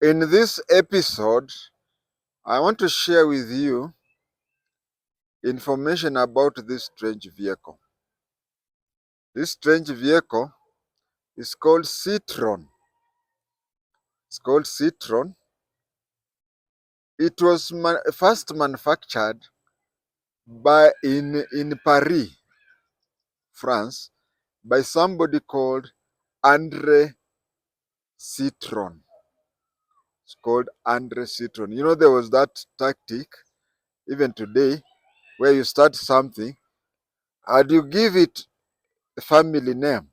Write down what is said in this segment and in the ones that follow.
In this episode, I want to share with you information about this strange vehicle. This strange vehicle is called Citroen. It's called Citroen. It was first manufactured in Paris, France, by somebody called Andre Citroen. It's called Andre Citroen. You know, there was that tactic, even today, where you start something and you give it a family name.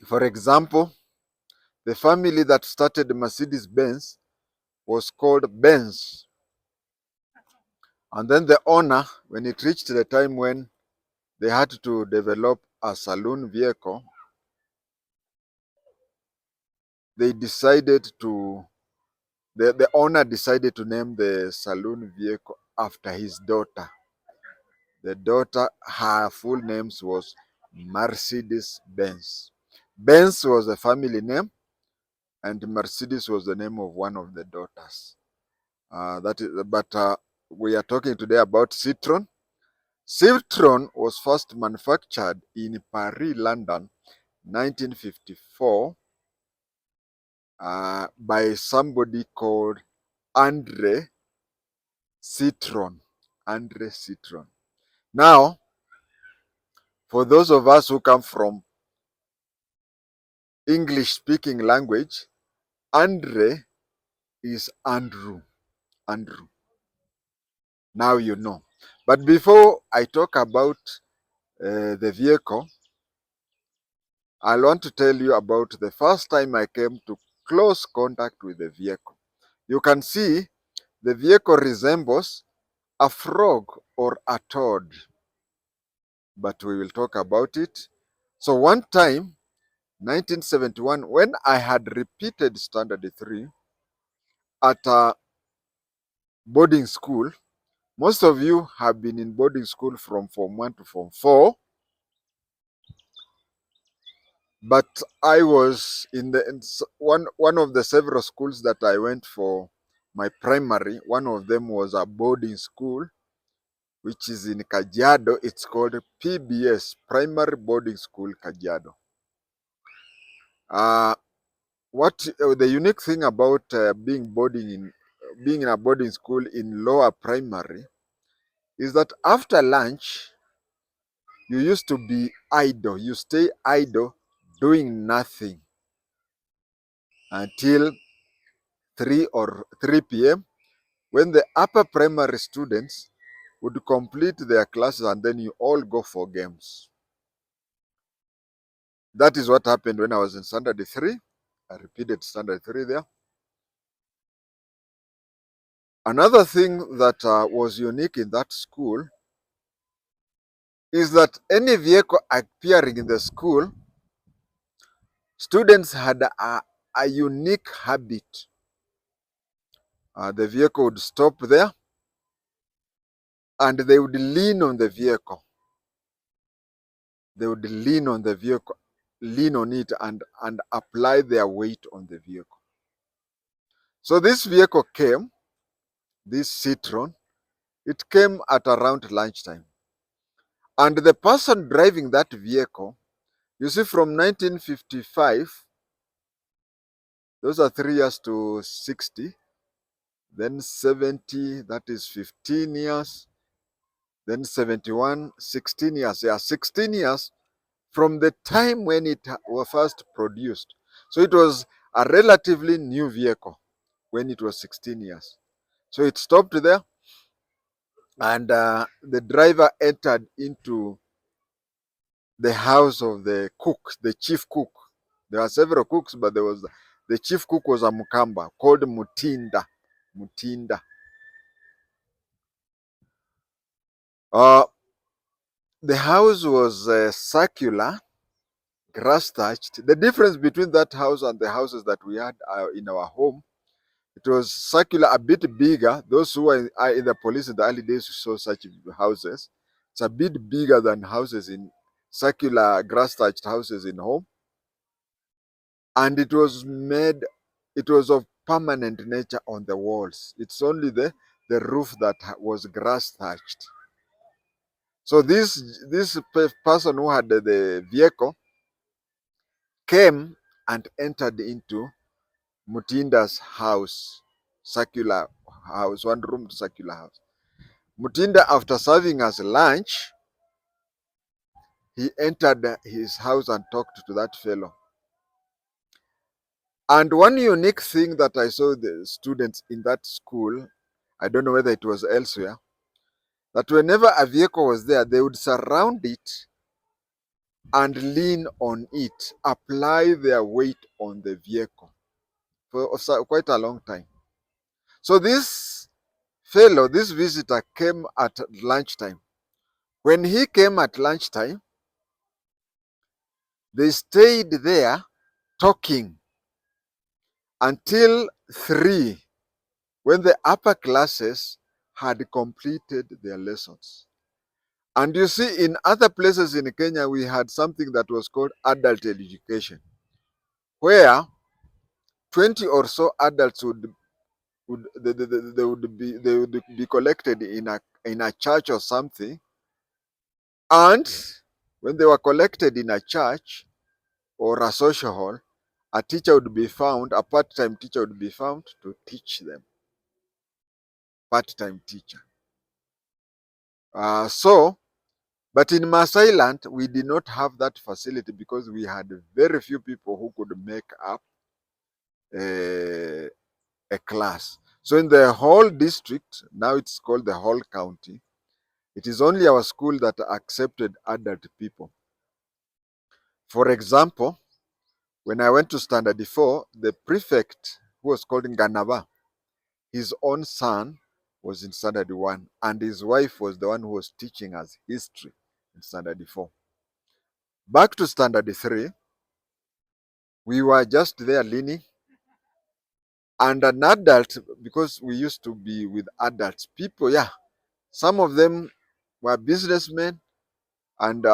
For example, the family that started Mercedes-Benz was called Benz. And then the owner, when it reached the time when they had to develop a saloon vehicle, they decided to, the owner decided to name the saloon vehicle after his daughter. The daughter, her full name was Mercedes-Benz. Benz was the family name, and Mercedes was the name of one of the daughters. But we are talking today about Citroen. Citroen was first manufactured in Paris, London, 1954, by somebody called Andre Citroen. Andre Citroen. Now, for those of us who come from English-speaking language, Andre is Andrew. Andrew. Now you know. But before I talk about the vehicle, I want to tell you about the first time I came to close contact with the vehicle. You can see the vehicle resembles a frog or a toad, but we will talk about it. So one time, 1971, when I had repeated standard 3 at a boarding school. Most of you have been in boarding school from Form 1 to Form 4, but I was in one of the several schools that I went for my primary. One of them was a boarding school, which is in Kajiado. It's called PBS, Primary Boarding School, Kajiado. What the unique thing about being in a boarding school in lower primary is that after lunch you used to be idle. You stay idle doing nothing until 3 p.m. when the upper primary students would complete their classes and then you all go for games. That is what happened when I was in standard 3. I repeated standard 3 there. Another thing that was unique in that school is that any vehicle appearing in the school, students had a unique habit. The vehicle would stop there and they would lean on the vehicle. They would lean on the vehicle, lean on it and apply their weight on the vehicle. So this vehicle came, this Citroen, it came at around lunchtime. And the person driving that vehicle, you see, from 1955, those are 3 years to 60, then 70, that is 15 years, then 71, 16 years. Yeah, 16 years from the time when it was first produced. So it was a relatively new vehicle when it was 16 years. So it stopped there and the driver entered into the house of the cook, the chief cook. There are several cooks, but the chief cook was a Mukamba called Mutinda. Mutinda. The house was circular, grass thatched. The difference between that house and the houses that we had in our home, it was circular, a bit bigger. Those who are in the police in the early days saw such houses. It's a bit bigger than houses in circular, grass thatched houses in home. And it was made it was of permanent nature on the walls. It's only the roof that was grass thatched. So this person who had the vehicle came and entered into Mutinda's house, circular house, one room circular house. Mutinda, after serving us lunch, he entered his house and talked to that fellow. And one unique thing that I saw the students in that school, I don't know whether it was elsewhere, that whenever a vehicle was there, they would surround it and lean on it, apply their weight on the vehicle for quite a long time. So this fellow, this visitor came at lunchtime. When he came at lunchtime, they stayed there talking until 3, when the upper classes had completed their lessons. And you see, in other places in Kenya, we had something that was called adult education, where 20 or so adults they would be collected in a church or something. And when they were collected in a church or a social hall, a teacher would be found, a part-time teacher would be found to teach them. Part-time teacher. But in Maasai land, we did not have that facility because we had very few people who could make up a class. So in the whole district, now it's called the whole county, it is only our school that accepted adult people. For example, when I went to standard 4, the prefect, who was called Nganaba, his own son was in standard 1, and his wife was the one who was teaching us history in standard 4. Back to standard 3, we were just there leaning, and an adult, because we used to be with adults, people, yeah, some of them were businessmen, and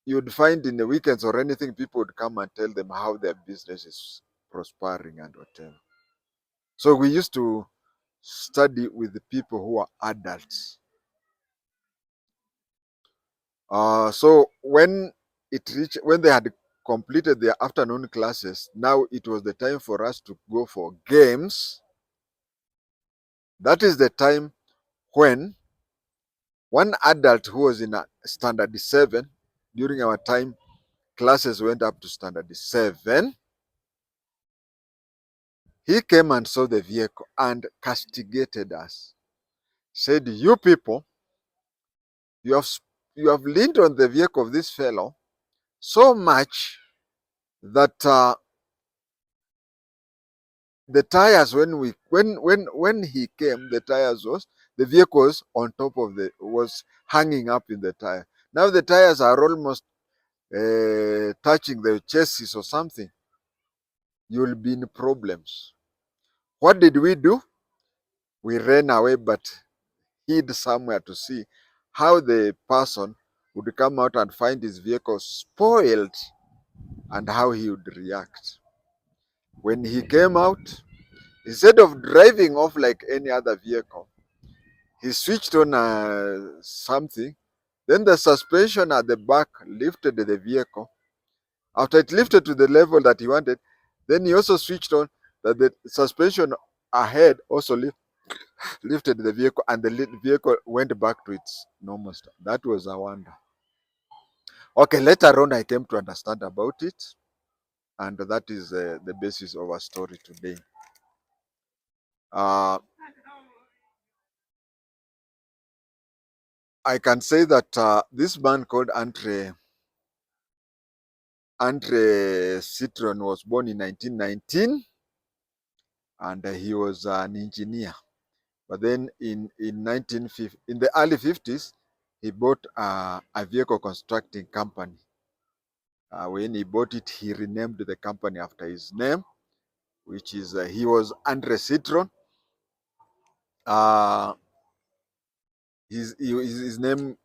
you'd find in the weekends or anything, people would come and tell them how their business is prospering and whatever. So we used to study with the people who are adults. So when they had completed their afternoon classes, now it was the time for us to go for games. That is the time when one adult who was in a standard 7, during our time, classes went up to standard 7. He came and saw the vehicle and castigated us. Said, "You people, you have leaned on the vehicle of this fellow so much that the tires, when he came, the vehicle was on top of was hanging up in the tire. Now the tires are almost touching the chassis or something. You will be in problems." What did we do? We ran away, but hid somewhere to see how the person would come out and find his vehicle spoiled and how he would react. When he came out, instead of driving off like any other vehicle, he switched on something. Then the suspension at the back lifted the vehicle. After it lifted to the level that he wanted, then he also switched on that the suspension ahead also lifted the vehicle, and the vehicle went back to its normal state. That was a wonder. Okay, later on I came to understand about it, and that is the basis of our story today. I can say that this man called Andre Citroën was born in 1919, and he was an engineer. But then in the early 50s, he bought a vehicle constructing company. When he bought it, he renamed the company after his name, which is he was Andre Citroën. His name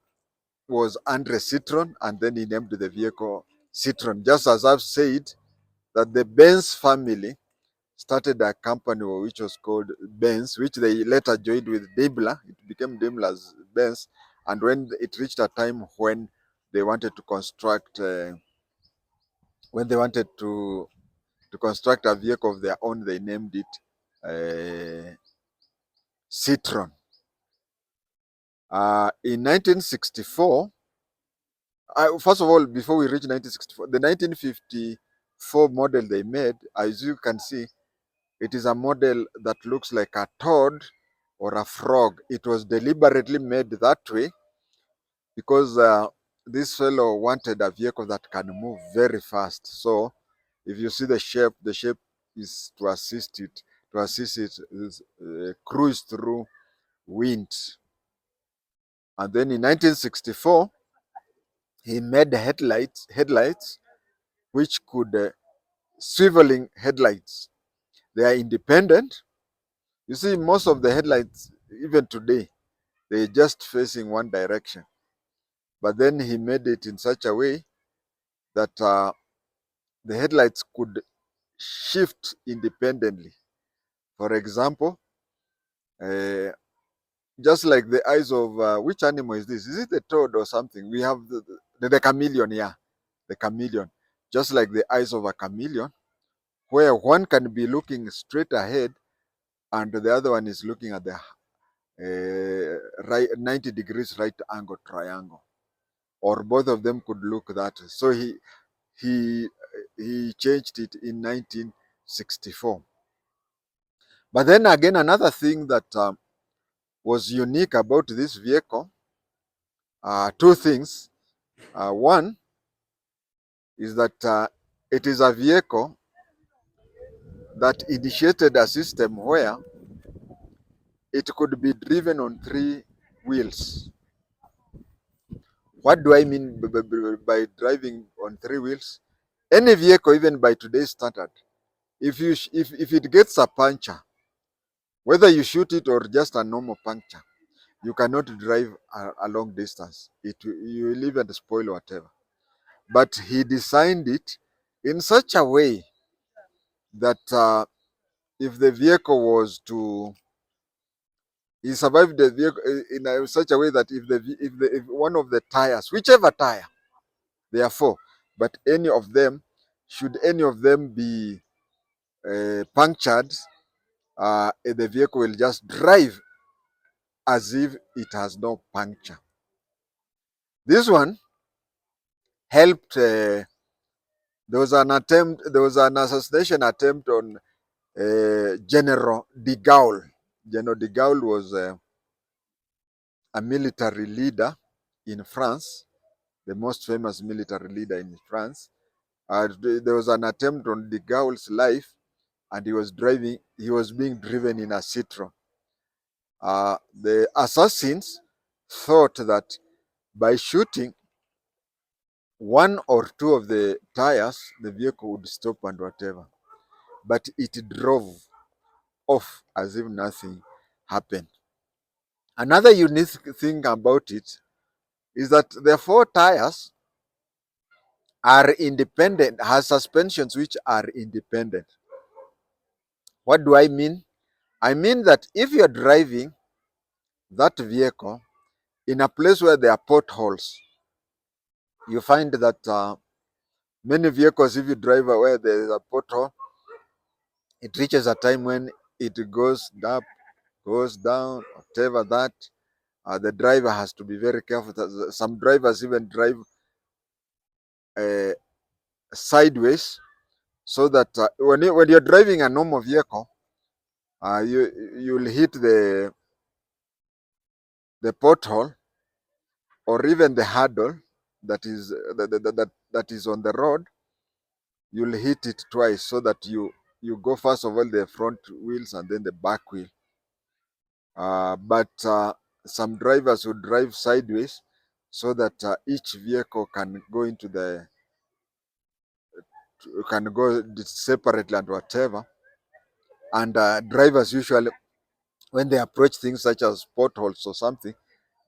was Andre Citroën, and then he named the vehicle Citroen. Just as I've said that the Benz family started a company which was called Benz, which they later joined with Daimler. It became Daimler's Benz. And when it reached a time when they wanted to construct, when they wanted to construct a vehicle of their own, they named it Citroen. In 1964, first of all, before we reach 1964, the 1954 model they made, as you can see, it is a model that looks like a toad or a frog. It was deliberately made that way because this fellow wanted a vehicle that can move very fast. So if you see the shape is to assist it, cruise through wind. And then in 1964, he made headlights which could swiveling headlights. They are independent. You see, most of the headlights, even today, they're just facing one direction. But then he made it in such a way that the headlights could shift independently. For example, uh, just like the eyes of which animal is this? Is it a toad or something? We have the chameleon, yeah, the chameleon. Just like the eyes of a chameleon, where one can be looking straight ahead and the other one is looking at the right 90 degrees right angle triangle, or both of them could look that. So he he changed it in 1964. But then again, another thing that was unique about this vehicle, two things. One is that it is a vehicle that initiated a system where it could be driven on three wheels. What do I mean by driving on three wheels? Any vehicle, even by today's standard, if it gets a puncture, whether you shoot it or just a normal puncture, you cannot drive a long distance. You will even spoil whatever. But he designed it in such a way that if the vehicle was to, he survived the vehicle in such a way that if one of the tires, whichever tire, there are four, but should any of them be punctured, the vehicle will just drive as if it has no puncture. This one helped. There was an assassination attempt on General de Gaulle. General de Gaulle was a military leader in France, the most famous military leader in France. There was an attempt on de Gaulle's life, and he was being driven in a Citroen. The assassins thought that by shooting one or two of the tires, the vehicle would stop and whatever. But it drove off as if nothing happened. Another unique thing about it is that the four tires are independent, has suspensions which are independent. What do I mean? I mean that if you're driving that vehicle in a place where there are potholes, you find that many vehicles, if you drive where there is a pothole, it reaches a time when it goes up, goes down, whatever that. The driver has to be very careful. Some drivers even drive uh, sideways, so that when you're driving a normal vehicle, you'll hit the pothole or even the hurdle that is that is on the road. You'll hit it twice so that you go first of all the front wheels and then the back wheel. But some drivers would drive sideways so that each vehicle can go into the can go separately and whatever. And drivers usually, when they approach things such as potholes or something,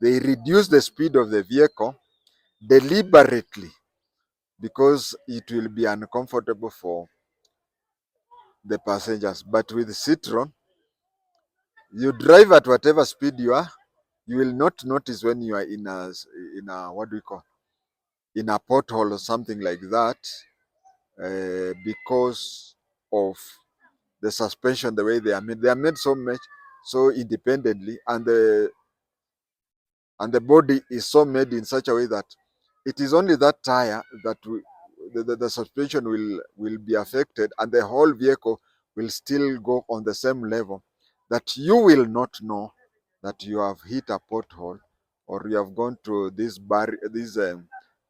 they reduce the speed of the vehicle deliberately because it will be uncomfortable for the passengers. But with Citroen, you drive at whatever speed you are, you will not notice when you are in a what do we call, in a pothole or something like that, because of the suspension, the way they are made. They are made so much so independently, and the body is so made in such a way that it is only that tire that the suspension will be affected, and the whole vehicle will still go on the same level, that you will not know that you have hit a pothole, or you have gone to these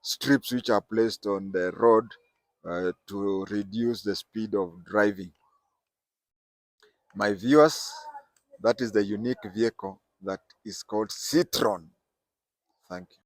strips which are placed on the road to reduce the speed of driving. My viewers, that is the unique vehicle that is called Citroen. Thank you.